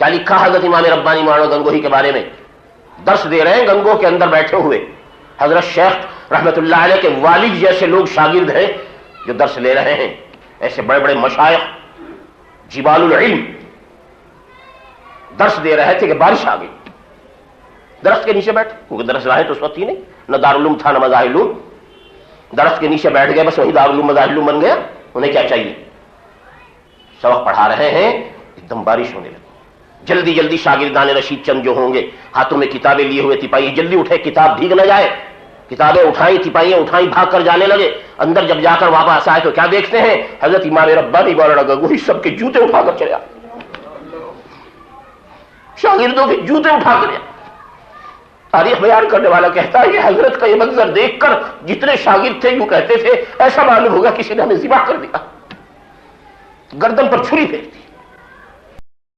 क्या लिखा हजरत इमाम रब्बानी मौलाना गंगोही के बारे में? दर्स दे रहे हैं गंगो के अंदर बैठे हुए हजरत शेख रहमतुल्लाह अलैह के वालिद जैसे लोग शागिर्द हैं जो दर्स ले रहे हैं। ऐसे बड़े बड़े मशाइख जिबालुल इल्म दर्स दे रहे थे कि बारिश आ गई, दरख्त के नीचे बैठ, क्योंकि दरख्त रहे तो उस वक्त ही नहीं, न दारुल था न मज़ाहिलुम, दरख्त के नीचे बैठ गए, बस वही दारुल मज़ाहिलुम बन गया। उन्हें क्या चाहिए? सबक पढ़ा रहे हैं, एकदम बारिश होने लगी। जल्दी जल्दी शागिर्दान रशीद चंद जो होंगे हाथों में किताबें लिए हुए तिपाही जल्दी उठे, किताब भीग न जाए, किताबें उठाई, तिपाहियां उठाई, भाग कर जाने लगे। अंदर जब जाकर वापस आए तो क्या देखते हैं? हजरत इमाम रब्बानी मौलाना गंगोही सबके जूते उठाकर चले आए, शागिर्दों के जूते उठाकर। तारीख बयान करने वाला कहता है कि हजरत का ये मंजर देखकर जितने शागिर्द थे यूं कहते थे ऐसा मालूम होगा किसी ने हमें ज़िबा कर दिया, गर्दन पर छुरी फेंक दी।